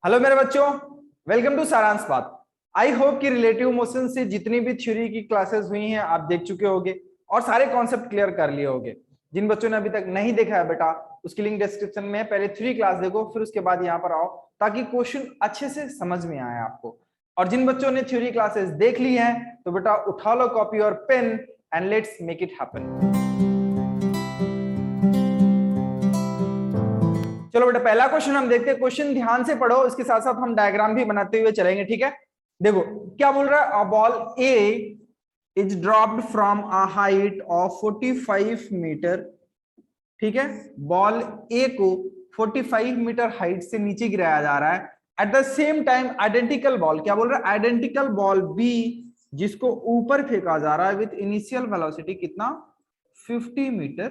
Hello मेरे बच्चों, welcome to सारांश बात। आई होप कि रिलेटिव मोशन से जितनी भी थ्योरी की क्लासेस हुई हैं आप देख चुके होंगे और सारे कॉन्सेप्ट क्लियर कर लिए होंगे। जिन बच्चों ने अभी तक नहीं देखा है बेटा, उसकी लिंक डिस्क्रिप्शन में है। पहले 3 क्लास देखो, फिर उसके बाद यहाँ पर आओ ताकि क्वेश्चन अच्छे से समझ में आए आपको। और जिन बच्चों ने थ्योरी क्लासेस देख ली है तो बेटा उठा लो कॉपी और pen and let's make it happen. चलो बेटा, पहला क्वेश्चन हम देखते हैं। क्वेश्चन ध्यान से पढ़ो, इसके साथ साथ हम डायग्राम भी बनाते हुए चलेंगे, ठीक है। देखो क्या बोल रहा है, a ball A is dropped from a height of 45 metre. ठीक है, बॉल ए को 45 मीटर हाइट से नीचे गिराया जा रहा है। At the same time identical ball, क्या बोल रहा है, आइडेंटिकल बॉल बी जिसको ऊपर फेंका जा रहा है विथ इनिशियल वेलोसिटी कितना, 50 मीटर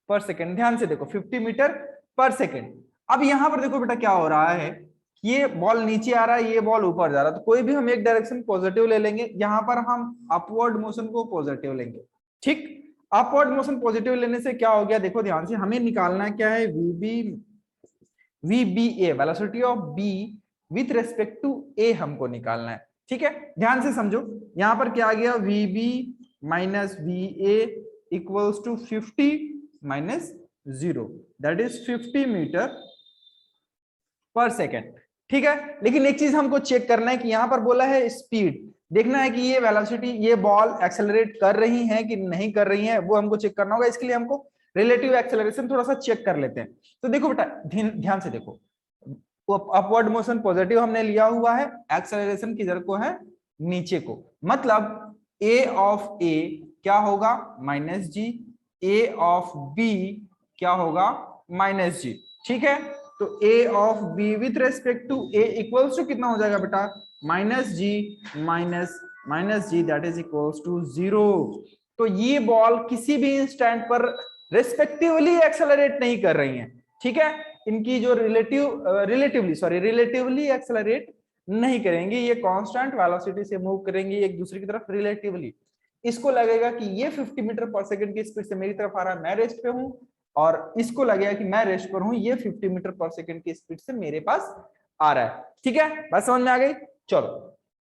पर सेकेंड। ध्यान से देखो, 50 मीटर पर सेकेंड। अब यहां पर देखो बेटा क्या हो रहा है, ये बॉल नीचे आ रहा है, ये बॉल ऊपर जा रहा है, तो कोई भी हम एक डायरेक्शन पॉजिटिव ले लेंगे। यहां पर हम अपवर्ड मोशन को पॉजिटिव लेंगे। ठीक, अपवर्ड मोशन पॉजिटिव लेने से क्या हो गया, देखो ध्यान से, हमें निकालना क्या है, VBA velocity of B with respect to A हमको निकालना है। ठीक है, ध्यान से समझो, यहां पर क्या आ गया, VB minus V A equals to 50 minus 0, that is 50 metre पर सेकेंड। ठीक है, लेकिन एक चीज हमको चेक करना है कि यहां पर बोला है स्पीड, देखना है कि ये वेलोसिटी, ये बॉल एक्सेलरेट कर रही है कि नहीं कर रही है, वो हमको चेक करना होगा। इसके लिए हमको रिलेटिव एक्सेलरेशन थोड़ा सा चेक कर लेते हैं। तो देखो बेटा, ध्यान से देखो, अपवर्ड मोशन पॉजिटिव हमने लिया हुआ है, एक्सेलरेशन किधर को है, नीचे को, मतलब ए ऑफ ए क्या होगा, minus g, A of B क्या होगा, माइनस जी। ठीक है, तो A of B with respect to A equals to कितना हो जाएगा बेटा, minus g minus minus g, that is equals to 0। तो ये बॉल किसी भी इंस्टेंट पर रेस्पेक्टिवली एक्सेलरेट नहीं कर रही है। ठीक है, इनकी जो रिलेटिवली एक्सेलरेट नहीं करेंगे, ये कांस्टेंट वेलोसिटी से मूव करेंगे एक दूसरे की तरफ रिलेटिवली। इसको लगेगा कि ये 50 मीटर पर सेकंड की स्पीड से मेरी तरफ आ रहा है, मैं रेस्ट पे हूं, और इसको लगेगा कि मैं रेस्ट पर हूं, ये 50 मीटर पर सेकंड की स्पीड से मेरे पास आ रहा है। ठीक है, बात समझ में आ गई। चलो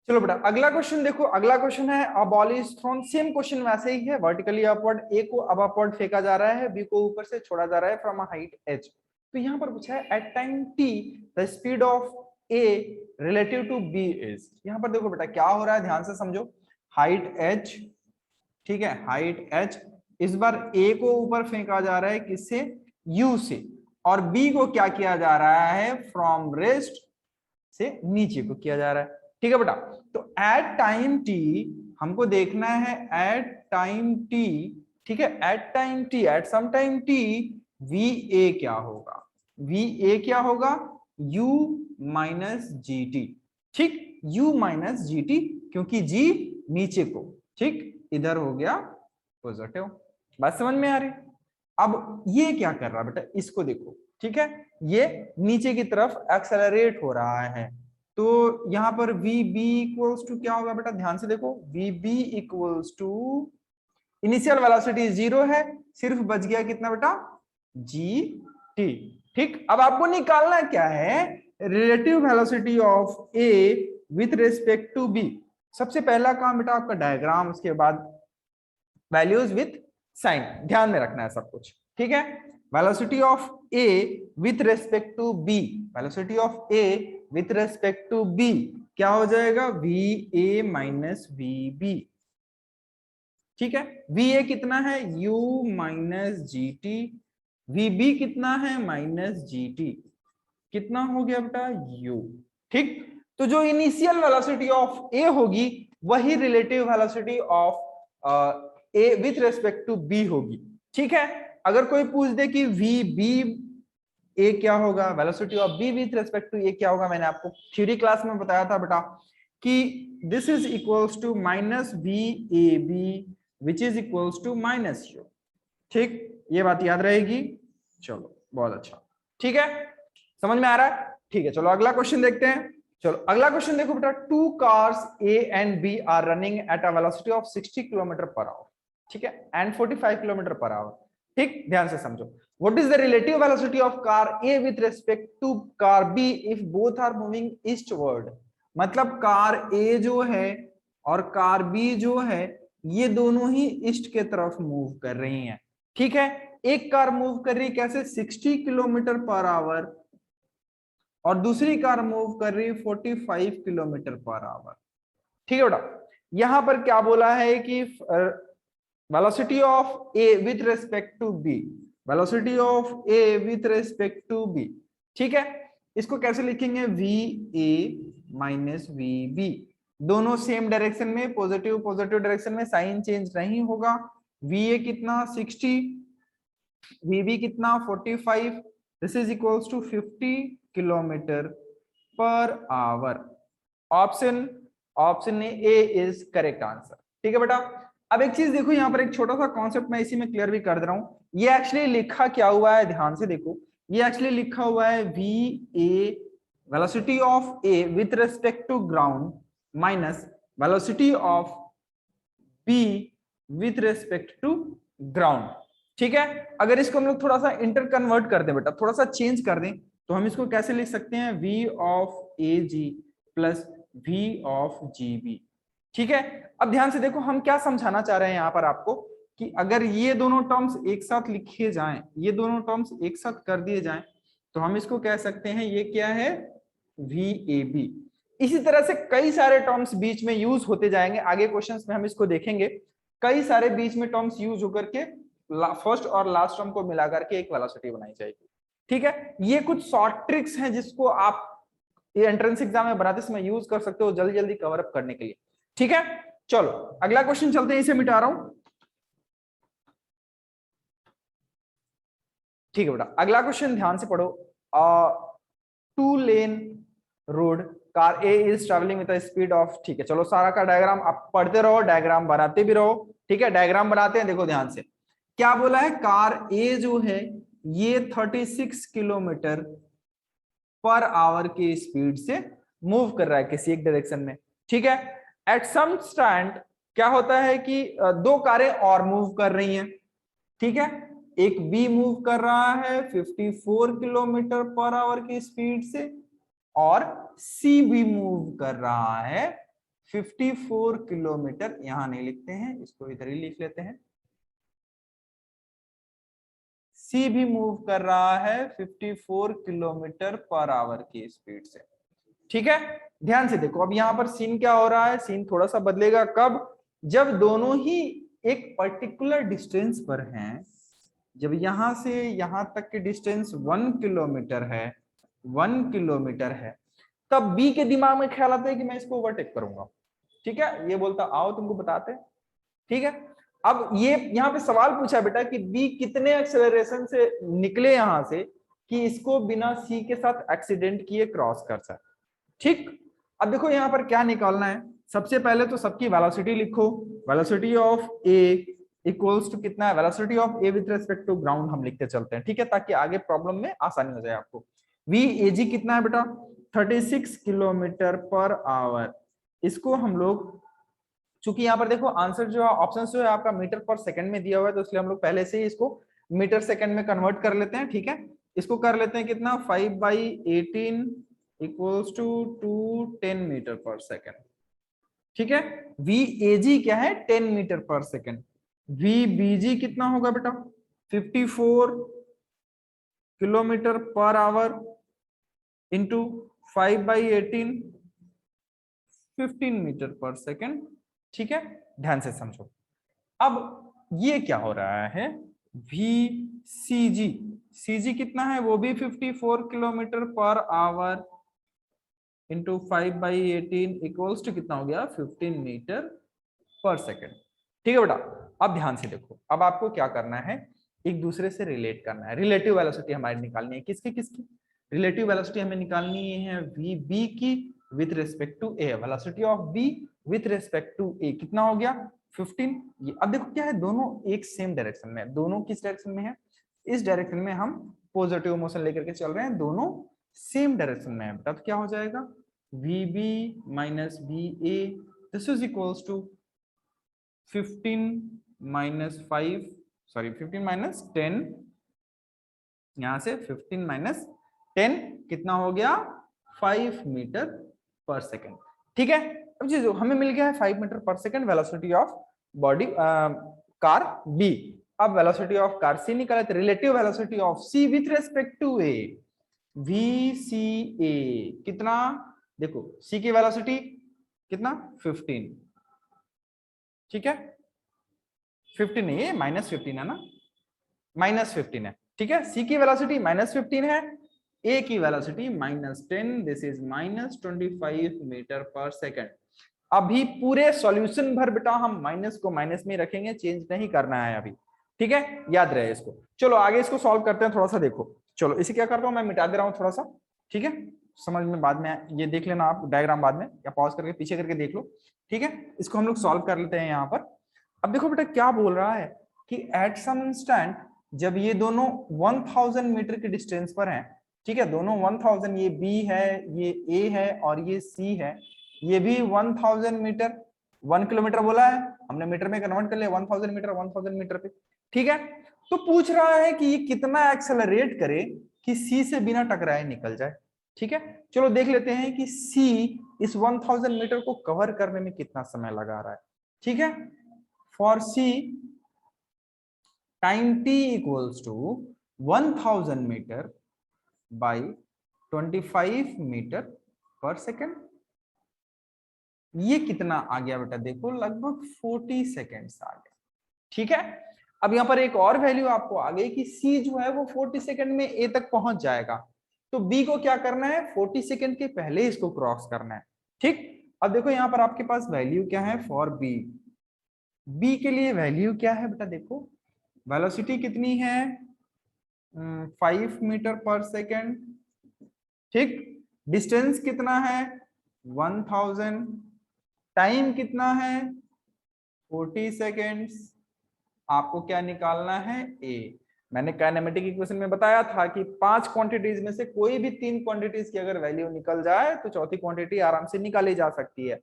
चलो बेटा, अगला क्वेश्चन देखो। अगला क्वेश्चन है, a ball is throne, same question वैसे ही है, वर्टिकली अपवर्ड, ए को अब अपवर्ड फेंका जा रहा है, बी को ऊपर से छोड़ा जा रहा है फ्रॉम अ हाइट एच। तो यहां पर पूछा है at time T the speed of A relative to B is. यहां पर देखो बेटा क्या हो रहा है, ध्यान से समझो, हाइट एच, ठीक है, हाइट एच, इस बार ए को ऊपर फेंका जा रहा है किससे, यू से, और बी को क्या किया जा रहा है, फ्रॉम रेस्ट से नीचे को किया जा रहा है। ठीक है बेटा, तो एट टाइम टी हमको देखना है, एट टाइम टी, ठीक है, at time T, at some time T, V A क्या होगा, वी ए क्या होगा, u माइनस जी टी। ठीक, u माइनस जी टी, क्योंकि g नीचे को, ठीक, इधर हो गया पॉजिटिव। बात समझ में आ रही। अब ये क्या कर रहा है बेटा, इसको देखो, ठीक है, ये नीचे की तरफ एक्सेलरेट हो रहा है, तो यहां पर वी बी इक्वल्स टू क्या होगा बेटा, ध्यान से देखो, V B equals to, initial velocity 0 है, सिर्फ बच गया कितना बेटा, जी टी। ठीक, अब आपको निकालना क्या है, relative velocity of A with respect to B. सबसे पहला काम बेटा आपका डायग्राम, उसके बाद वैल्यूज विथ साइन, ध्यान में रखना है सब कुछ। ठीक है, velocity of A with respect to B, velocity of A with respect to B क्या हो जाएगा, V A minus V B. ठीक है, वी ए कितना है, u minus G T, V B कितना है, माइनस जी टी, कितना हो गया बेटा, u। ठीक, तो जो इनिशियल वेलोसिटी ऑफ ए होगी वही relative velocity of A with respect to B होगी। ठीक है, अगर कोई पूछ दे कि वी बी ए क्या होगा, velocity of B with respect to A क्या होगा, मैंने आपको थ्योरी क्लास में बताया था बेटा कि this is equals to minus B A B which is equals to minus U. ठीक, ये बात याद रहेगी। चलो बहुत अच्छा, ठीक है, समझ में आ रहा है। ठीक है, चलो अगला क्वेश्चन देखते हैं। चलो अगला क्वेश्चन देखो बेटा, two cars A and B are running at a velocity of 60 kilometre पर आवर, ठीक है, एंड 45 किलोमीटर पर आवर। ठीक, ध्यान से समझो। What is the relative velocity of car A with respect to car B if both are moving eastward. मतलब car A जो है और कार बी जो है ये दोनों ही ईस्ट के तरफ मूव कर रही हैं। ठीक है, एक कार मूव कर रही है कैसे 60 किलोमीटर पर आवर और दूसरी कार मूव कर रही है 45 किलोमीटर पर आवर। ठीक है बेटा, यहां पर क्या बोला है कि velocity of A with respect to B, velocity of A with respect to B. ठीक है, इसको कैसे लिखेंगे, V A minus V B, दोनों सेम डायरेक्शन में, पॉजिटिव पॉजिटिव डायरेक्शन में, साइन चेंज नहीं होगा। वी ए कितना 60, वी बी कितना 45, this is equals to 50 kilometre पर hour. Option option A is correct answer. ठीक है बेटा, अब एक चीज देखो, यहाँ पर एक छोटा सा कॉन्सेप्ट मैं इसी में क्लियर भी कर दे रहा हूं। ये एक्चुअली लिखा क्या हुआ है, ध्यान से देखो, ये एक्चुअली लिखा हुआ है V A velocity of A with respect to ground minus velocity of B with respect to ground. ठीक है, अगर इसको हम लोग थोड़ा सा इंटर कन्वर्ट कर दें बेटा, थोड़ा सा चेंज कर दें, तो हम इसको कैसे लिख सकते हैं, V of A G plus V of G B. ठीक है, अब ध्यान से देखो हम क्या समझाना चाह रहे हैं यहाँ पर आपको, कि अगर ये दोनों टर्म्स एक साथ लिखे जाएं, ये दोनों टर्म्स एक साथ कर दिए जाएं, तो हम इसको कह सकते हैं ये क्या है, वी ए बी। इसी तरह से कई सारे टर्म्स बीच में यूज होते जाएंगे, आगे क्वेश्चंस में हम इसको देखेंगे। कई सारे बीच में टर्म्स यूज होकर के फर्स्ट और लास्ट टर्म को मिलाकर के एक वेलोसिटी बनाई जाएगी। ठीक है, ये कुछ शॉर्ट ट्रिक्स हैं जिसको आप ये एंट्रेंस एग्जाम में बनाते समय यूज कर सकते हो जल्दी जल्दी कवर अप करने के लिए। ठीक है, चलो अगला क्वेश्चन चलते हैं, इसे मिटा रहा हूं। ठीक है बेटा, अगला क्वेश्चन ध्यान से पढ़ो। 2 lane road, car A is travelling with speed of, ठीक है चलो सारा का डायग्राम आप पढ़ते रहो, डायग्राम बनाते भी रहो। ठीक है, डायग्राम बनाते हैं, देखो ध्यान से क्या बोला है, कार ए जो है ये 36 किलोमीटर पर आवर की स्पीड से मूव कर रहा है किसी एक डायरेक्शन में। ठीक है, एट सम स्टैंड क्या होता है कि दो कारें और मूव कर रही हैं। ठीक है, एक बी मूव कर रहा है 54 किलोमीटर पर आवर की स्पीड से और सी भी मूव कर रहा है 54 किलोमीटर, यहां नहीं लिखते हैं इसको इधर ही लिख लेते हैं, सी भी मूव कर रहा है 54 किलोमीटर पर आवर की स्पीड से। ठीक है, ध्यान से देखो, अब यहां पर सीन क्या हो रहा है, सीन थोड़ा सा बदलेगा कब, जब दोनों ही एक पर्टिकुलर डिस्टेंस पर हैं। जब यहां से यहां तक की डिस्टेंस 1 किलोमीटर है, 1 किलोमीटर है, तब बी के दिमाग में ख्याल आता है कि मैं इसको ओवरटेक करूंगा। ठीक है, ये बोलता आओ तुमको बताते हैं। ठीक है, अब ये यहाँ पे सवाल पूछा है बेटा कि बी कितने एक्सेलरेशन से निकले यहां से कि इसको बिना सी के साथ एक्सीडेंट किए क्रॉस कर सके। ठीक, अब देखो यहाँ पर क्या निकालना है, सबसे पहले तो सबकी वेलोसिटी लिखो, velocity of A equals to कितना है, velocity of A with respect to ground हम लिखते चलते हैं। ठीक है, ताकि आगे प्रॉब्लम में आसानी हो जाए आपको। वी ए जी कितना है बेटा 36 किलोमीटर पर आवर, इसको हम लोग, चूंकि यहाँ पर देखो आंसर जो है ऑप्शन जो है आपका मीटर पर सेकंड में दिया हुआ है, तो इसलिए हम लोग पहले से ही इसको मीटर सेकंड में कन्वर्ट कर लेते हैं। ठीक है, इसको कर लेते हैं कितना 5/18 इक्वल्स टू 210 मीटर पर सेकंड। ठीक है, वी ए जी क्या है 10 मीटर पर सेकंड, वी बी जी कितना होगा बेटा 54 किलोमीटर पर आवर इंटू 5/18 15 मीटर पर सेकंड। ठीक है, ध्यान से समझो, अब ये क्या हो रहा है, वी सी जी, सी जी कितना है वो भी 54 किलोमीटर पर आवर इंटू 5/18 इक्वल्स टू कितना हो गया 15 मीटर पर सेकेंड। ठीक है बेटा, अब ध्यान से देखो, अब आपको क्या करना है, एक दूसरे से रिलेट करना है, रिलेटिव वेलोसिटी हमारी निकालनी है, किसकी किसकी, रिलेटिव वेलोसिटी हमें निकालनी है वी बी की with respect to A, velocity of B with respect to A कितना हो गया 15। ये अब देखो क्या है, दोनों एक सेम डायरेक्शन में है, दोनों किस डायरेक्शन में है, इस डायरेक्शन में हम पॉजिटिव मोशन लेकर के चल रहे हैं, दोनों सेम डायरेक्शन में है, तब क्या हो जाएगा V B minus V A, this is equals to 15 - 5 sorry 15 minus 10, यहां से 15 माइनस 10 कितना हो गया 5 मीटर पर सेकेंड। ठीक है, अब जी जो हमें मिल गया है 5 मीटर पर second velocity of body car B. अब वेलोसिटी ऑफ कार सी निकाले तो relative velocity of C with respect to A, V C A कितना, देखो सी की वेलोसिटी कितना 15, ठीक है 15 नहीं है -15 है ना, -15 है, ठीक है। सी की वेलोसिटी -15 है, ए की वेलोसिटी -10, दिस इज -25 मीटर पर सेकेंड। अभी पूरे सॉल्यूशन भर बेटा हम माइनस को माइनस में रखेंगे, चेंज नहीं करना है अभी, ठीक है, याद रहे इसको। चलो आगे इसको सॉल्व करते हैं, थोड़ा सा देखो। चलो इसे क्या करता हूं मैं, मिटा दे रहा हूं थोड़ा सा, ठीक है, समझ में बाद में ये देख लेना आप डायग्राम बाद में, या पॉज करके पीछे करके देख लो, ठीक है। इसको हम लोग सॉल्व कर लेते हैं यहाँ पर। अब देखो बेटा क्या बोल रहा है कि एट सम इंस्टेंट, जब ये दोनों 1000 मीटर के डिस्टेंस पर हैं, ठीक है, दोनों 1000, ये बी है, ये ए है और ये सी है, ये भी 1000 मीटर, 1 किलोमीटर बोला है हमने, मीटर में कन्वर्ट कर लिया 1000 मीटर 1000 मीटर पे, ठीक है। तो पूछ रहा है कि ये कितना एक्सेलरेट करे कि सी से बिना टकराए निकल जाए, ठीक है। चलो देख लेते हैं कि सी इस 1000 मीटर को कवर करने में कितना समय लगा रहा है, ठीक है। For C time T equals to 1000 metre by 25 metre पर सेकेंड, ये कितना आ गया बेटा, देखो लगभग 40 सेकेंड्स आ गया, ठीक है। अब यहाँ पर एक और वैल्यू आपको आ गई कि सी जो है वो 40 सेकेंड में ए तक पहुंच जाएगा, तो बी को क्या करना है 40 सेकेंड के पहले इसको क्रॉस करना है, ठीक। अब देखो यहाँ पर आपके पास वैल्यू क्या है फॉर बी, बी के लिए वैल्यू क्या है बेटा, देखो वेलोसिटी कितनी है 5 मीटर पर सेकेंड, ठीक, डिस्टेंस कितना है 1000, टाइम कितना है 40 सेकेंड्स, आपको क्या निकालना है ए। मैंने काइनेमेटिक इक्वेशन में बताया था कि 5 क्वांटिटीज में से कोई भी 3 क्वांटिटीज की अगर वैल्यू निकल जाए तो चौथी क्वांटिटी आराम से निकाली जा सकती है।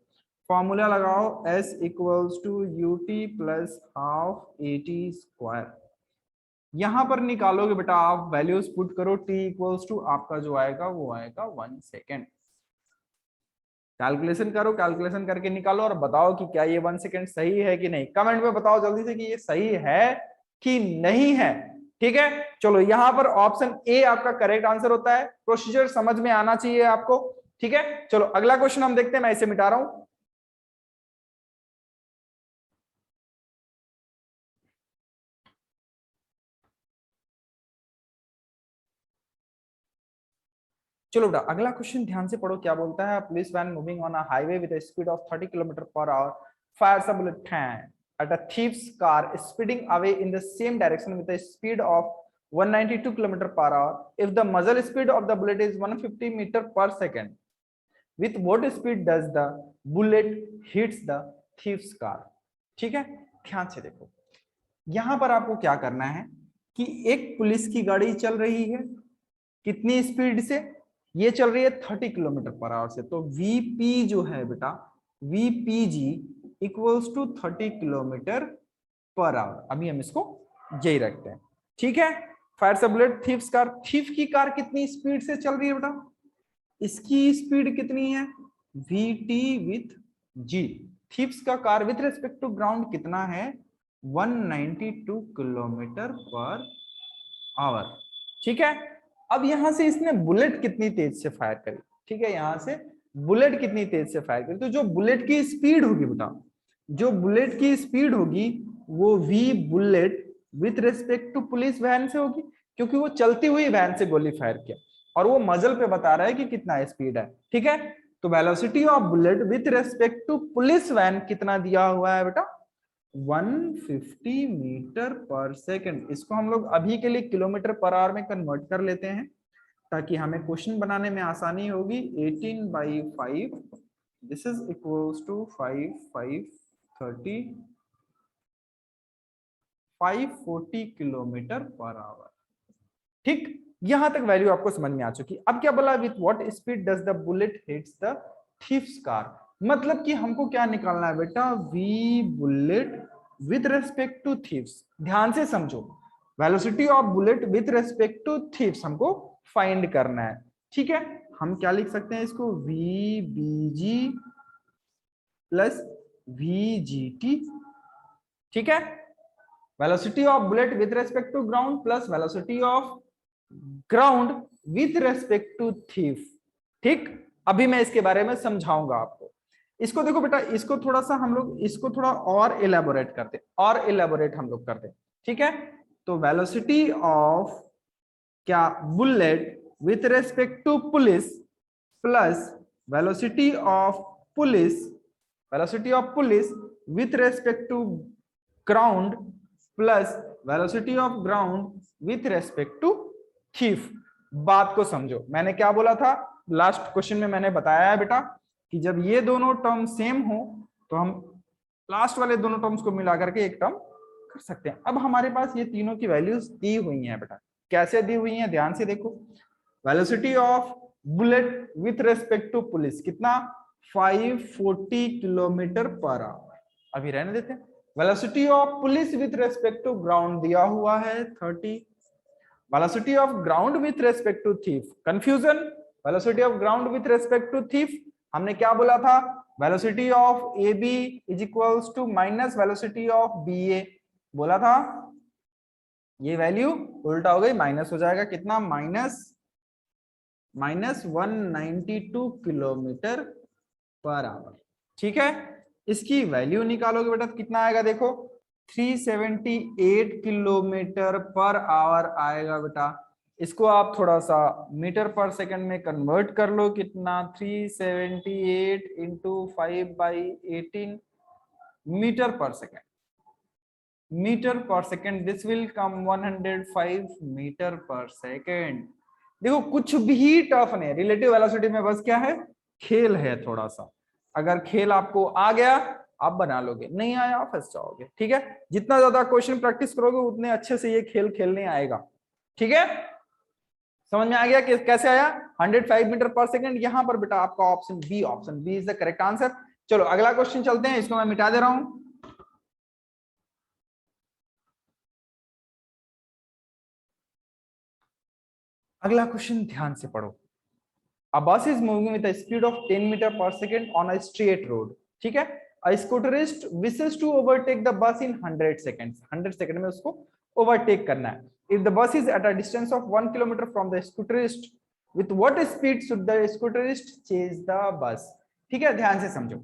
फॉर्मूला लगाओ S equals to UT plus half AT square, यहां पर निकालोगे बेटा आप वैल्यूज पुट करो, t इक्वल्स टू आपका जो आएगा वो आएगा 1 सेकेंड। कैलकुलेशन करो, कैलकुलेशन करके निकालो और बताओ कि क्या ये 1 सेकेंड सही है कि नहीं, कमेंट में बताओ जल्दी से कि ये सही है कि नहीं है, ठीक है। चलो यहाँ पर ऑप्शन ए आपका करेक्ट आंसर होता है, प्रोसीजर समझ में आना चाहिए आपको, ठीक है। चलो अगला क्वेश्चन हम देखते हैं, मैं इसे मिटा रहा हूं। चलो बेटा अगला क्वेश्चन ध्यान से पढ़ो, क्या बोलता है, police van moving on a highway with a speed of 30 kilometre पर hour fires a bullet at a thief's car speeding away in the same direction with a speed of 192 km per hour if the muzzle speed of the bullet is 150 meter per second, with what speed does the bullet hits the thief's car, ठीक है। ध्यान से देखो, यहां पर आपको क्या करना है कि एक पुलिस की गाड़ी चल रही है कितनी स्पीड से, ये चल रही है 30 किलोमीटर पर आवर से, तो वीपी जो है बेटा वीपीजी इक्वल्स टू 30 किलोमीटर पर आवर, अभी हम इसको यही रखते हैं, ठीक है। Fire bullet thief's car, thief की कार कितनी स्पीड से चल रही है बेटा, इसकी स्पीड कितनी है vt विथ g, थीफ्स का car with respect to ground कितना है 192 किलोमीटर पर आवर, ठीक है। अब यहां से इसने बुलेट कितनी तेज से फायर करी, ठीक है, यहां से बुलेट कितनी तेज से फायर करी, तो जो बुलेट की स्पीड होगी बेटा, जो बुलेट की स्पीड होगी वो v bullet with respect to police van से होगी, क्योंकि वो चलती हुई वैन से गोली फायर किया और वो मजल पे बता रहा है कि कितना स्पीड है, ठीक है। तो velocity of bullet with respect to police van कितना दिया हुआ है बेटा 150 मीटर पर सेकेंड, इसको हम लोग अभी के लिए किलोमीटर पर आवर में कन्वर्ट कर लेते हैं ताकि हमें क्वेश्चन बनाने में आसानी होगी। 18/5 this is equals to 540 kilometre पर आवर, ठीक। यहां तक वैल्यू आपको समझ में आ चुकी। अब क्या बोला, with what speed does the bullet hits the thief's car, मतलब कि हमको क्या निकालना है बेटा v bullet with respect to thieves, ध्यान से समझो, velocity of bullet with respect to thieves हमको फाइंड करना है। ठीक है, हम क्या लिख सकते हैं इसको, V B G plus V G T. ठीक है, velocity of bullet with respect to ground plus velocity of ground with respect to thief. ठीक, अभी मैं इसके बारे में समझाऊंगा आपको। इसको देखो बेटा, इसको थोड़ा सा हम लोग इसको थोड़ा और इलेबोरेट करते, और इलेबोरेट हम लोग करते। ठीक है, तो वेलोसिटी ऑफ क्या, bullet with respect to police plus velocity of police, velocity of police with respect to ground plus velocity of ground with respect to thief. बात को समझो, मैंने क्या बोला था लास्ट क्वेश्चन में, मैंने बताया है बेटा कि जब ये दोनों टर्म सेम हो तो हम लास्ट वाले दोनों टर्म्स को मिला करके एक टर्म कर सकते हैं। अब हमारे पास ये तीनों की वैल्यूज दी हुई हैं बेटा, कैसे दी हुई हैं ध्यान से देखो। Velocity of bullet with respect to police कितना, 540 किलोमीटर पर आवर, अभी रहने देते हैं। Velocity of police with respect to ground दिया हुआ है 30। Velocity of ground with respect to thief, confusion, velocity of ground with respect to thief हमने क्या बोला था, velocity of A B is equals to minus velocity of B A बोला था। ये वैल्यू उल्टा हो गई, माइनस हो जाएगा, कितना, माइनस 192 किलोमीटर पर आवर। ठीक है, इसकी वैल्यू निकालोगे बेटा तो कितना आएगा, देखो 378 किलोमीटर पर आवर आएगा बेटा। इसको आप थोड़ा सा मीटर पर सेकंड में कन्वर्ट कर लो, कितना, 378 इंटू 5/18 मीटर पर सेकंड, मीटर पर second, this will come 105 metre पर सेकंड। देखो कुछ भी टफ नहीं, रिलेटिव वेलोसिटी में बस क्या है, खेल है थोड़ा सा। अगर खेल आपको आ गया आप बना लोगे, नहीं आया फंस जाओगे। ठीक है, जितना ज्यादा क्वेश्चन प्रैक्टिस करोगे उतने अच्छे से ये खेल खेलने आएगा। ठीक है, समझ में आ गया कि कैसे आया 105 मीटर पर सेकंड। यहां पर बेटा आपका option B is the correct answer. चलो अगला क्वेश्चन चलते हैं, इसको मैं मिटा दे रहा हूं। अगला क्वेश्चन ध्यान से पढ़ो। A bus is moving with a speed of 10 meter per second on a straight road. ठीक है, a scooterist wishes to overtake the bus in 100 seconds. 100 second में उसको ओवरटेक करना है। If the bus is at a distance of 1 kilometer from the scooterist, with what speed should the scooterist chase the bus? ठीक है, ध्यान से समझो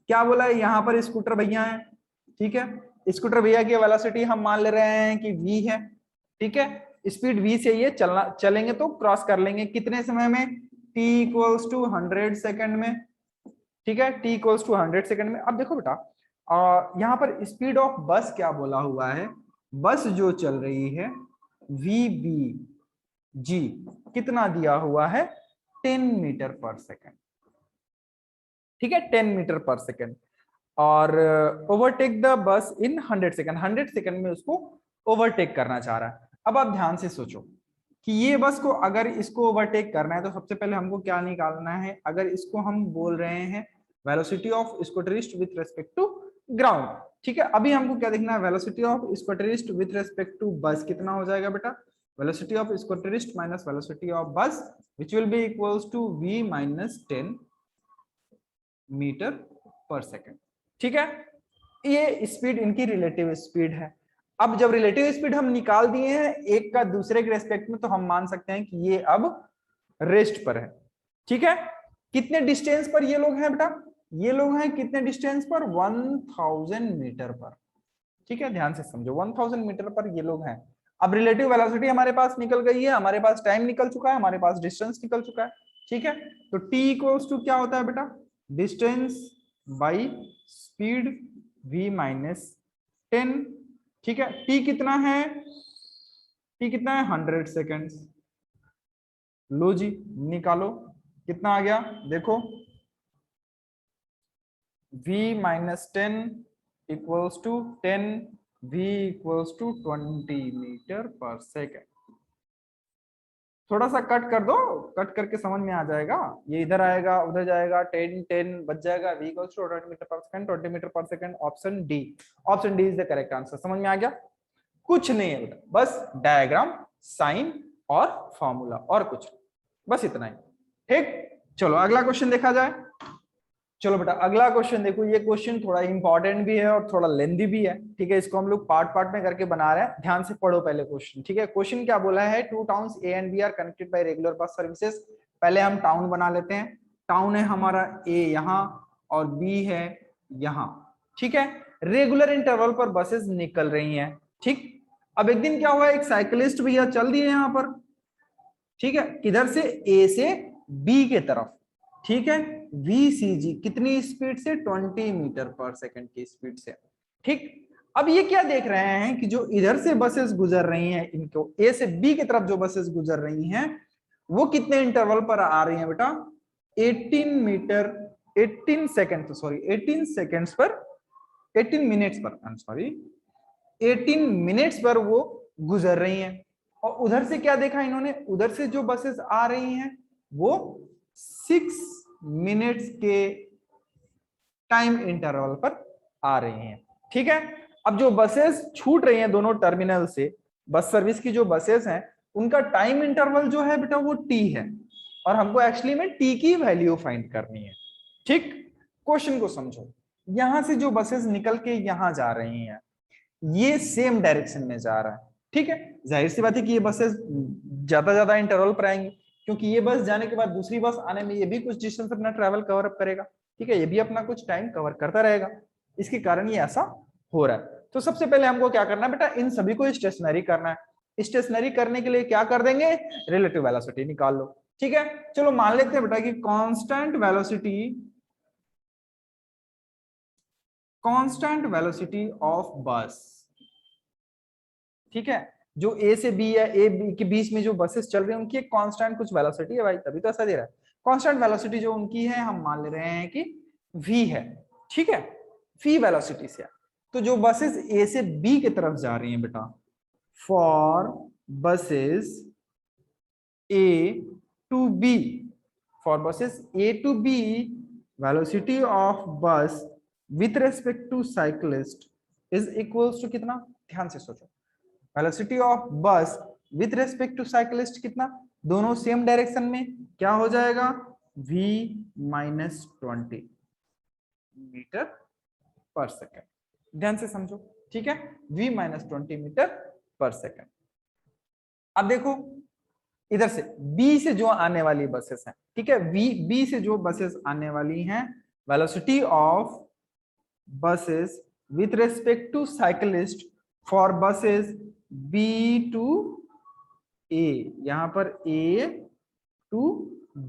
क्या बोला है। यहाँ पर स्कूटर भैया है, ठीक है, स्कूटर भैया की वेलोसिटी हम मान ले रहे हैं कि v है। ठीक है, स्पीड v से ये चलेंगे तो क्रॉस कर लेंगे कितने समय में, t इक्वल्स टू 100 सेकंड में। ठीक है, t इक्वल्स टू 100 सेकंड में। अब देखो बेटा यहाँ पर स्पीड ऑफ बस क्या बोला हुआ है, बस जो चल रही है vbg कितना दिया हुआ है, 10 मीटर पर सेकंड। ठीक है, 10 मीटर पर सेकंड, और overtake the bus in 100 second, 100 second में उसको ओवरटेक करना चाह रहा है। अब आप ध्यान से सोचो कि ये बस को अगर इसको ओवरटेक करना है तो सबसे पहले हमको क्या निकालना है, अगर इसको हम बोल रहे हैं velocity of scooterist with respect to ground. ठीक है, अभी हमको क्या देखना है, velocity of scooterist with respect to bus कितना हो जाएगा बेटा, velocity of scooterist minus velocity of bus which will be equals to v minus 10 metre पर सेकेंड। ठीक है, ये स्पीड इनकी रिलेटिव स्पीड है। अब जब रिलेटिव स्पीड हम निकाल दिए हैं एक का दूसरे के रेस्पेक्ट में, तो हम मान सकते हैं कि ये अब रेस्ट पर है। ठीक है, कितने डिस्टेंस पर ये लोग हैं बेटा, ये लोग हैं कितने डिस्टेंस पर, 1000 मीटर पर। ठीक है, ध्यान से समझो 1000 मीटर पर ये लोग हैं। अब रिलेटिव वेलोसिटी हमारे पास निकल गई है, हमारे पास टाइम निकल चुका है, हमारे पास डिस्टेंस निकल चुका है। ठीक है, तो t इक्वल्स टू क्या होता है बेटा, distance by speed v minus 10। ठीक है, t कितना है, t कितना है, 100 सेकेंड्स। लो जी निकालो, कितना आ गया देखो, v minus 10 equals to 10, v equals to 20 metre पर सेकेंड। थोड़ा सा कट कर दो, कट करके समझ में आ जाएगा। ये इधर आएगा, उधर जाएगा, 10 10 बच जाएगा। v इक्वल्स टू 20 मीटर पर सेकंड, 20 मीटर पर second, option D. Option D is the correct answer. समझ में आ गया? कुछ नहीं है बेटा, बस डायग्राम, साइन और फॉर्मूला, और कुछ, बस इतना ही। ठीक, चलो अगला क्वेश्चन देखा जाए। चलो बेटा अगला क्वेश्चन देखो। ये क्वेश्चन थोड़ा इंपॉर्टेंट भी है और थोड़ा लेंथी भी है। ठीक है, इसको हम लोग पार्ट पार्ट में करके बना रहे हैं, ध्यान से पढ़ो पहले क्वेश्चन। ठीक है, क्वेश्चन क्या बोला है, two towns A and B are connected by regular bus services. पहले हम टाउन बना लेते हैं। टाउन है हमारा ए यहाँ और बी है यहाँ। ठीक है, रेगुलर इंटरवल पर बसेस निकल रही हैं। ठीक, अब एक दिन क्या हुआ, एक साइकिलिस्ट भैया चल दिए यहाँ पर। ठीक है, किधर से, ए से बी के तरफ। ठीक है, VCG कितनी स्पीड से, 20 मीटर पर सेकंड की स्पीड से। ठीक, अब ये क्या देख रहे हैं कि जो इधर से बसेस गुजर रही हैं, इनको ए से बी की तरफ जो बसेस गुजर रही हैं वो कितने इंटरवल पर आ रही हैं बेटा, 18 मीटर 18 सेकंड, सॉरी 18 सेकंड्स पर, 18 मिनट्स पर, आई एम सॉरी 18 मिनट्स पर वो गुजर रही हैं। और उधर से क्या देखा इन्होंने, उधर से जो बसेस आ रही हैं वो 6 मिनट्स के टाइम इंटरवल पर आ रही हैं। ठीक है, अब जो बसेस छूट रही हैं दोनों टर्मिनल से, बस सर्विस की जो बसेस हैं उनका टाइम इंटरवल जो है बेटा वो टी है, और हमको एक्चुअली में टी की वैल्यू फाइंड करनी है। ठीक, क्वेश्चन को समझो। यहां से जो बसेस निकल के यहां जा रही हैं ये सेम डायरेक्शन में जा रहा है। ठीक है, जाहिर सी बात है कि ये बसेस ज्यादा इंटरवल पर आएंगी, क्योंकि ये बस जाने के बाद दूसरी बस आने में ये भी कुछ डिस्टेंस अपना ट्रैवल कवर अप करेगा। ठीक है, ये भी अपना कुछ टाइम कवर करता रहेगा, इसके कारण ये ऐसा हो रहा है। तो सबसे पहले हमको क्या करना है बेटा, इन सभी को स्टेशनरी करना है। स्टेशनरी करने के लिए क्या कर देंगे, रिलेटिव वेलोसिटी निकाल लो। ठीक है, चलो मान लेते हैं बेटा कि कांस्टेंट वेलोसिटी ऑफ बस। ठीक है, जो ए से बी या ए बी के बीच में जो बसेस चल रही हैं उनकी एक कांस्टेंट कुछ वेलोसिटी है भाई, तभी तो ऐसा दे रहा है। कांस्टेंट वेलोसिटी जो उनकी है हम मान ले रहे हैं कि v है। ठीक है, v वेलोसिटी से, तो जो बसेस ए से बी की तरफ जा रही हैं बेटा, for buses A to B, for buses A to B, velocity of bus with respect to cyclist is equals to कितना, ध्यान से सोचो। Velocity of bus with respect to cyclist कितना, दोनों सेम डायरेक्शन में, क्या हो जाएगा, v माइनस 20 मीटर पर सेकेंड। ध्यान से समझो। ठीक है, v माइनस 20 मीटर पर सेकेंड। अब देखो इधर से b से जो आने वाली बसेस हैं, ठीक है, b से जो बसेस आने वाली हैं, velocity of buses with respect to cyclist for buses B to A, यहां पर A टू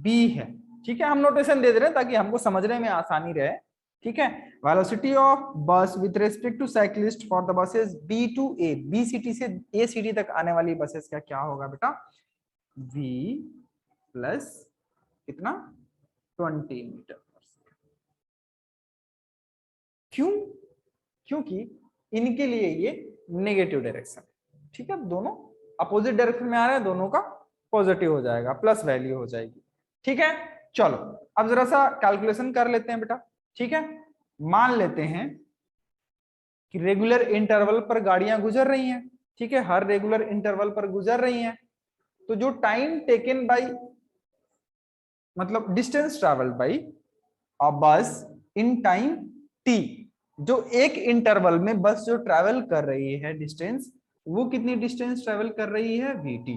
B है। ठीक है, हम नोटेशन दे दे रहे हैं ताकि हमको समझने में आसानी रहे। ठीक है, velocity of bus with respect to cyclist for the buses B to A, B city से A सिटी तक आने वाली बसेस का क्या होगा बेटा, V प्लस कितना, 20 मीटर पर सेकेंड। क्यों, क्योंकि इनके लिए ये नेगेटिव डायरेक्शन। ठीक है, दोनों अपोजिट डायरेक्शन में आ रहे हैं, दोनों का पॉजिटिव हो जाएगा, प्लस वैल्यू हो जाएगी। ठीक है, चलो अब जरा सा कैलकुलेशन कर लेते हैं बेटा। ठीक है, मान लेते हैं कि रेगुलर इंटरवल पर गाड़ियां गुजर रही हैं। ठीक है, हर रेगुलर इंटरवल पर गुजर रही हैं, तो जो टाइम टेकन बाई, मतलब डिस्टेंस ट्रैवल्ड बाई अ बस इन टाइम t, जो एक इंटरवल में बस जो ट्रैवल कर रही है डिस्टेंस, वो कितनी डिस्टेंस ट्रेवल कर रही है, vt,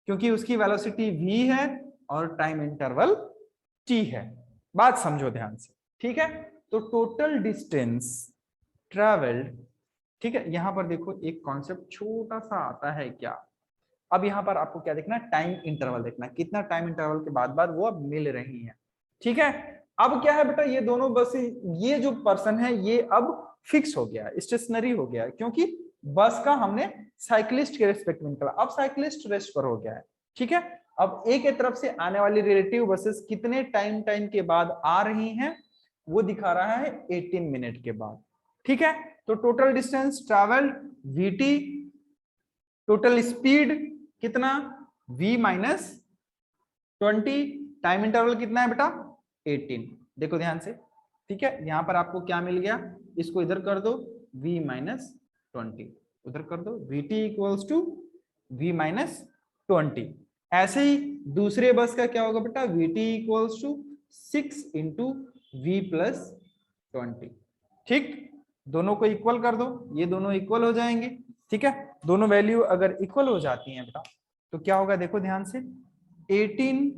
क्योंकि उसकी वेलोसिटी v है और टाइम इंटरवल t है। बात समझो ध्यान से। ठीक है, तो टोटल डिस्टेंस ट्रेवल्ड, ठीक है, यहां पर देखो एक कॉन्सेप्ट छोटा सा आता है क्या, अब यहां पर आपको क्या देखना, टाइम इंटरवल देखना, कितना टाइम इंटरवल के बाद बाद वो अब मिल रही है। ठीक है, अब क्या है बेटा, ये दोनों बस, ये जो पर्सन है ये अब फिक्स हो गया, स्टेशनरी हो गया, क्योंकि बस का हमने साइकिलिस्ट के रेस्पेक्ट में निकाला, अब साइकिलिस्ट रेस्ट पर हो गया है। ठीक है, अब एक तरफ से आने वाली रिलेटिव बसेस कितने टाइम के बाद आ रही हैं, वो दिखा रहा है 18 मिनट के बाद। ठीक है, तो total distance travelled vt, total speed कितना v माइनस 20, टाइम इंटरवल कितना है बेटा 18। देखो ध्यान से, ठीक है, यहां पर आपको क्या मिल गया, इसको इधर कर दो v माइनस 20, उधर कर दो vt equals to v minus 20। ऐसे ही दूसरे बस का क्या होगा बेटा, vt equals to 6 into v plus 20। ठीक, दोनों को इक्वल कर दो, ये दोनों इक्वल हो जाएंगे। ठीक है, दोनों वैल्यू अगर इक्वल हो जाती हैं बेटा तो क्या होगा, देखो ध्यान से, 18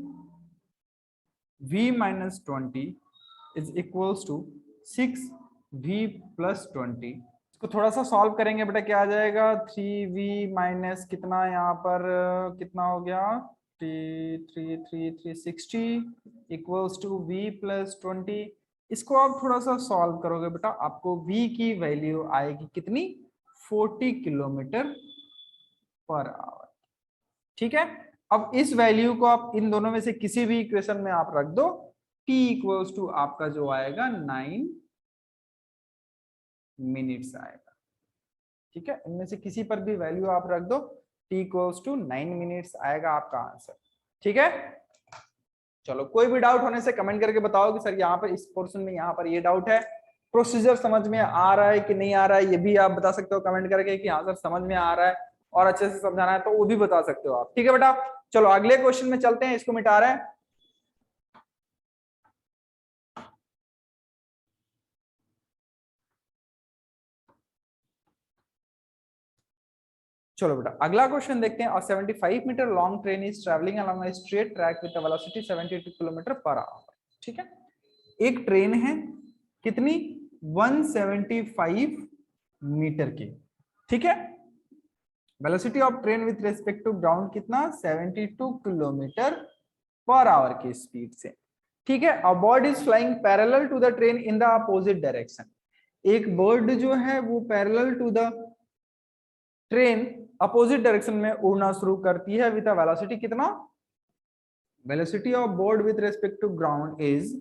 v minus 20 is equals to 6 v plus 20। इसको थोड़ा सा सॉल्व करेंगे बेटा, क्या आ जाएगा, 3v माइनस कितना, यहाँ पर कितना हो गया, 3 इक्वल्स टू v प्लस 20। इसको आप थोड़ा सा सॉल्व करोगे बेटा, आपको v की वैल्यू आएगी कितनी, 40 किलोमीटर पर आवर। ठीक है, अब इस वैल्यू को आप इन दोनों में से किसी भी इक्वेशन में आप रख दो, t इक्वल्स टू आपका जो आएगा 9 मिनट्स आएगा। ठीक है, इनमें से किसी पर भी वैल्यू आप रख दो, t इक्वल्स टू 9 मिनट्स आएगा आपका आंसर। ठीक है, चलो कोई भी डाउट होने से कमेंट करके बताओ कि सर यहाँ पर इस पोर्शन में यहाँ पर ये डाउट है, प्रोसीजर समझ में आ रहा है कि नहीं आ रहा है, ये भी आप बता सकते हो कमेंट करके कि हाँ सर समझ में आ रहा है और अच्छे से समझाना है तो वो भी बता सकते हो आप। ठीक है बेटा, चलो अगले क्वेश्चन में चलते हैं, इसको मिटा रहे हैं। चलो बेटा अगला क्वेश्चन देखते हैं। 75 metre long train is travelling along a straight track with velocity 72 kilometre पर आवर। ठीक है, एक ट्रेन है कितनी, 175 मीटर की। ठीक है, velocity of train with respect to ground कितना, 72 किलोमीटर पर आवर की स्पीड से। ठीक है, a bird is flying parallel to the train in the opposite direction. एक बर्ड जो है वो parallel to the train opposite direction में उड़ना शुरू करती है विद वेलोसिटी कितना, velocity of bird with respect to ground is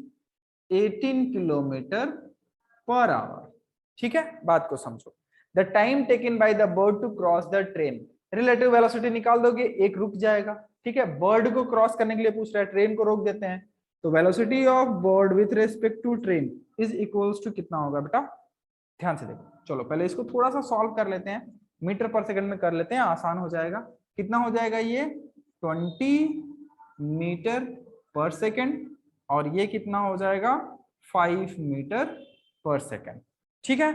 18 kilometre पर आवर। ठीक है, बात को समझो, the time taken by the bird to cross the train, relative velocity निकाल दोगे, एक रुक जाएगा। ठीक है, बर्ड को क्रॉस करने के लिए पूछ रहा है, ट्रेन को रोक देते हैं, तो velocity of bird with respect to train is equals to कितना होगा बेटा, ध्यान से देखो। चलो पहले इसको थोड़ा सा सॉल्व कर लेते हैं, मीटर पर सेकंड में कर लेते हैं, आसान हो जाएगा। कितना हो जाएगा ये, 20 मीटर पर सेकंड, और ये कितना हो जाएगा, 5 मीटर पर सेकंड। ठीक है,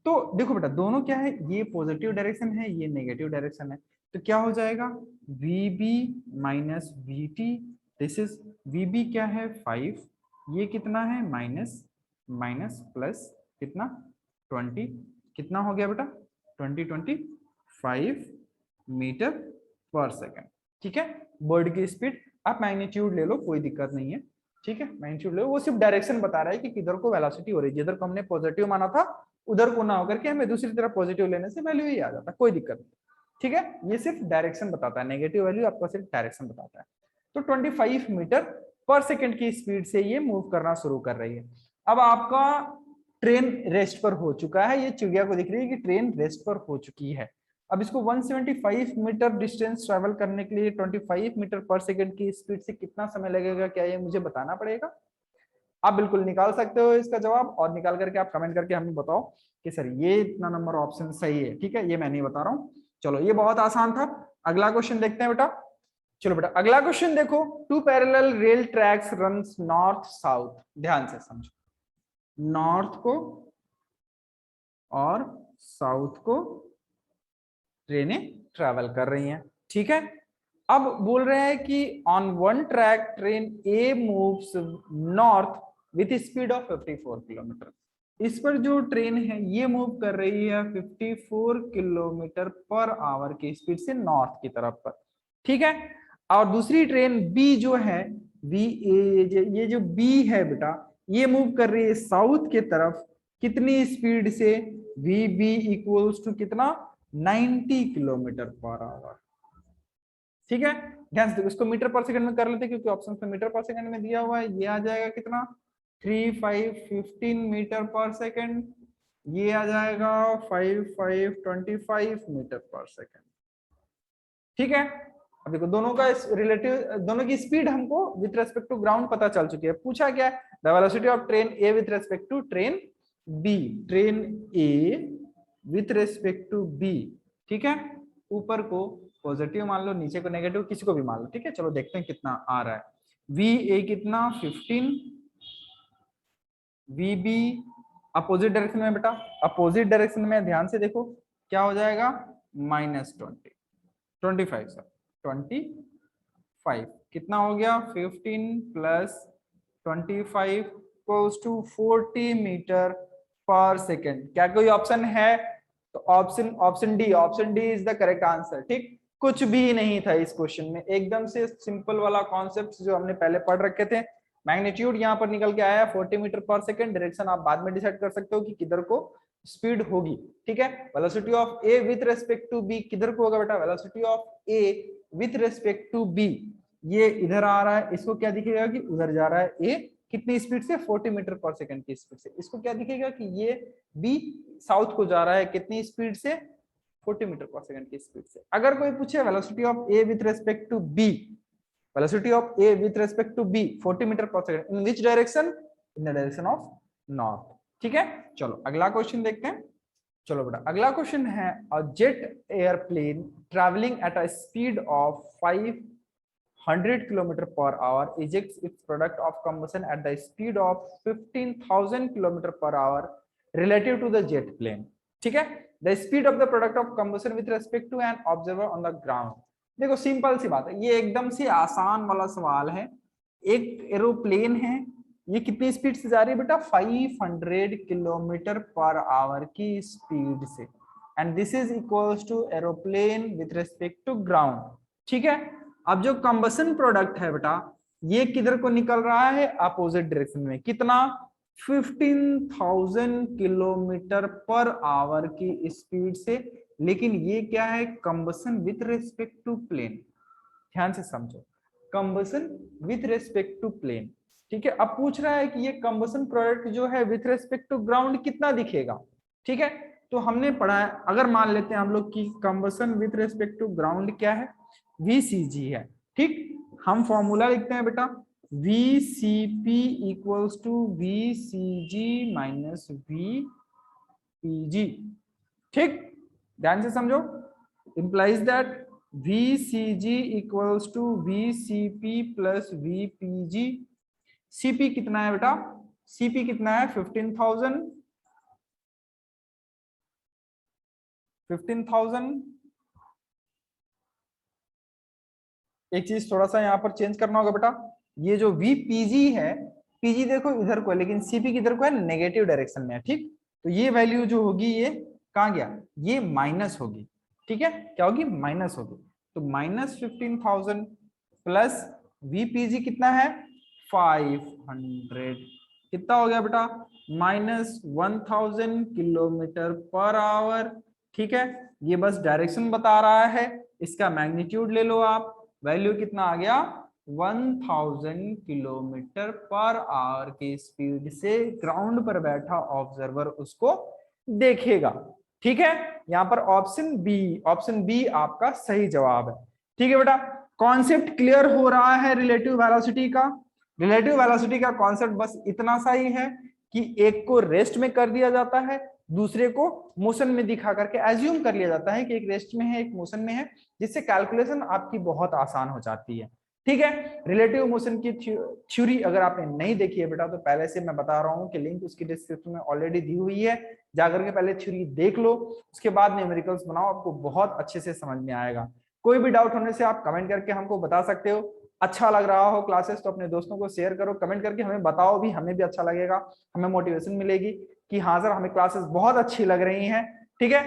तो देखो बेटा दोनों क्या है, ये पॉजिटिव डायरेक्शन है, ये नेगेटिव डायरेक्शन है, तो क्या हो जाएगा, vb minus vt, this is vb क्या है 5, ये कितना है माइनस माइनस प्लस कितना 20, कितना हो गया बेटा 25 मीटर पर सेकंड। ठीक है, बर्ड की स्पीड, आप मैग्नीट्यूड ले लो कोई दिक्कत नहीं है। ठीक है, मैग्नीट्यूड ले लो, वो सिर्फ डायरेक्शन बता रहा है कि किधर को वेलोसिटी हो रही है, जिधर को हमने पॉजिटिव माना था उधर को ना होकर के हमें दूसरी तरफ पॉजिटिव लेने से वैल्यू ही आ जाता है, कोई दिक्कत नहीं। ठीक है, ये सिर्फ डायरेक्शन बताता है, नेगेटिव वैल्यू आपका सिर्फ डायरेक्शन बताता है। तो 25 मीटर पर सेकंड की स्पीड से ये मूव करना शुरू कर रही है। अब आपका ट्रेन रेस्ट पर हो चुका है, ये चिड़िया को दिख रही है कि ट्रेन रेस्ट पर हो चुकी है। अब इसको 175 मीटर डिस्टेंस ट्रैवल करने के लिए 25 मीटर पर सेकंड की स्पीड से कितना समय लगेगा, क्या ये मुझे बताना पड़ेगा? आप बिल्कुल निकाल सकते हो इसका जवाब, और निकाल करके आप कमेंट करके हमें बताओ कि सर ये इतना नंबर ऑप्शन सही है। ठीक है, ये मैं नहीं बता रहा हूँ। चलो ये बहुत आसान था, अगला क्वेश्चन देखते हैं बेटा। चलो बेटा अगला क्वेश्चन देखो, two parallel rail tracks runs north south, ध्यान से समझो, नॉर्थ को और साउथ को ट्रेनें ट्रैवल कर रही हैं। ठीक है, अब बोल रहे हैं कि on one track train A moves north with speed of 54 kilometre. इस पर जो ट्रेन है ये मूव कर रही है 54 किलोमीटर पर आवर की स्पीड से नॉर्थ की तरफ पर। ठीक है, और दूसरी ट्रेन बी जो है, बी ये जो बी है बेटा, ये मूव कर रही है साउथ की तरफ, कितनी स्पीड से, वी बी इक्वल्स टू कितना, 90 किलोमीटर पर आवर। ठीक है, ध्यान से इसको मीटर पर सेकंड में कर लेते हैं क्योंकि ऑप्शन में मीटर पर सेकंड में दिया हुआ है। ये आ जाएगा कितना, 3515 मीटर पर सेकंड, ये आ जाएगा 5525 मीटर पर सेकंड। ठीक है, अब देखो दोनों का रिलेटिव, दोनों की स्पीड हमको विथ रेस्पेक्ट टू ग्राउंड पता चल चुकी है। पूछा क्या है, the velocity of train A with respect to train B, train A with respect to B, ठीक है। ऊपर को पॉजिटिव मान लो, नीचे को नेगेटिव, किसी को भी मान लो, ठीक है। चलो देखते हैं कितना आ रहा है। वी ए कितना 15, वी बी अपोजिट डायरेक्शन में बेटा, अपोजिट डायरेक्शन में ध्यान से देखो क्या हो जाएगा, -20, 25 सर, 25 कितना हो गया, 15 प्लस 25 इक्वल्स टू 40 मीटर पर सेकेंड। क्या कोई ऑप्शन है? तो option D is the correct answer, ठीक। कुछ भी नहीं था इस क्वेश्चन में, एकदम से सिंपल वाला कॉन्सेप्ट जो हमने पहले पढ़ रखे थे। मैग्नीट्यूड यहाँ पर निकल के आया 40 मीटर पर सेकेंड, डायरेक्शन आप बाद में डिसाइड कर सकते हो कि किधर को स्पीड होगी, ठीक है। Velocity of A with respect to B किधर को होगा बेटा, velocity of A with respect to B, ये इधर आ रहा है, इसको क्या दिखेगा कि उधर जा रहा है। ए कितनी स्पीड से, 40 मीटर पर सेकंड की स्पीड से। इसको क्या दिखेगा कि ये बी साउथ को जा रहा है, कितनी स्पीड से, 40 मीटर पर सेकंड की स्पीड से। अगर कोई पूछे velocity of A with respect to B, velocity of A with respect to B 40 metre पर second, in which direction, in the direction of north, ठीक है। चलो अगला क्वेश्चन देखते हैं। चलो बेटा अगला क्वेश्चन है, a jet airplane travelling at a speed of 500 kilometre per hour ejects its product of combustion at the speed of 15,000 kilometre per hour relative to the jet plane, ठीक है। The speed of the product of combustion with respect to an observer on the ground। देखो simple सी बात है, ये एकदम से आसान वाला सवाल है। एक एरोप्लेन है, ये कितनी स्पीड से जा रही है बेटा, 500 किलोमीटर पर आवर की स्पीड से, and this is equals to aeroplane with respect to ground, ठीक है। अब जो कंबसन प्रोडक्ट है बेटा, ये किधर को निकल रहा है, अपोजिट डायरेक्शन में, कितना, 15,000 किलोमीटर पर आवर की स्पीड से। लेकिन ये क्या है, combustion with respect to plane, ध्यान से समझो, combustion with respect to plane, ठीक है। अब पूछ रहा है कि ये कंबसन प्रोडक्ट जो है विथ रेस्पेक्ट टू ग्राउंड कितना दिखेगा, ठीक है। तो हमने पढ़ा है, अगर मान लेते हैं हम लोग की combustion with respect to ground क्या है, VCG है, ठीक। हम फॉर्मूला लिखते हैं बेटा, VCP equals to VCG minus VPG, ठीक। ध्यान से समझो, implies that VCG equals to VCP plus VPG। CP कितना है बेटा, CP कितना है, 15,000 एक चीज थोड़ा सा यहाँ पर चेंज करना होगा बेटा, ये जो VPG है, PG देखो इधर को है, लेकिन CP किधर को है, नेगेटिव डायरेक्शन में है, ठीक। तो ये वैल्यू जो होगी ये कहाँ गया, ये माइनस होगी, ठीक है। क्या होगी, माइनस होगी। तो -15,000 प्लस VPG कितना है, 500, कितना हो गया बेटा, -1000 किलोमीटर पर आवर, ठीक है। ये बस डायरेक्शन बता रहा है, इसका मैग्नीट्यूड ले लो आप, वैल्यू कितना आ गया, 1000 किलोमीटर पर आवर की स्पीड से ग्राउंड पर बैठा ऑब्जर्वर उसको देखेगा, ठीक है। यहाँ पर ऑप्शन बी आपका सही जवाब है, ठीक है बेटा। कॉन्सेप्ट क्लियर हो रहा है रिलेटिव वेलोसिटी का। रिलेटिव वेलोसिटी का कॉन्सेप्ट बस इतना सा ही है कि एक को रेस्ट में कर दिया जाता है, दूसरे को मोशन में दिखा करके एज्यूम कर लिया जाता है कि एक रेस्ट में है एक मोशन में है, जिससे कैलकुलेशन आपकी बहुत आसान हो जाती है, ठीक है। रिलेटिव मोशन की थ्योरी अगर आपने नहीं देखी है बेटा, तो पहले से मैं बता रहा हूं कि लिंक उसकी डिस्क्रिप्शन में ऑलरेडी दी हुई है, जाकर के पहले थ्योरी देख लो, उसके बाद न्यूमेरिकल्स बनाओ, आपको बहुत अच्छे से समझ में आएगा। कोई भी डाउट होने से आप कमेंट करके हमको बता सकते हो। अच्छा लग रहा हो क्लासेस तो अपने दोस्तों को शेयर करो, कमेंट करके हमें बताओ भी, हमें भी अच्छा लगेगा, हमें मोटिवेशन मिलेगी कि हाँ सर हमें क्लासेस बहुत अच्छी लग रही हैं, ठीक है।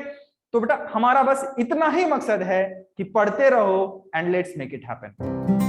तो बेटा हमारा बस इतना ही मकसद है कि पढ़ते रहो and let's make it happen.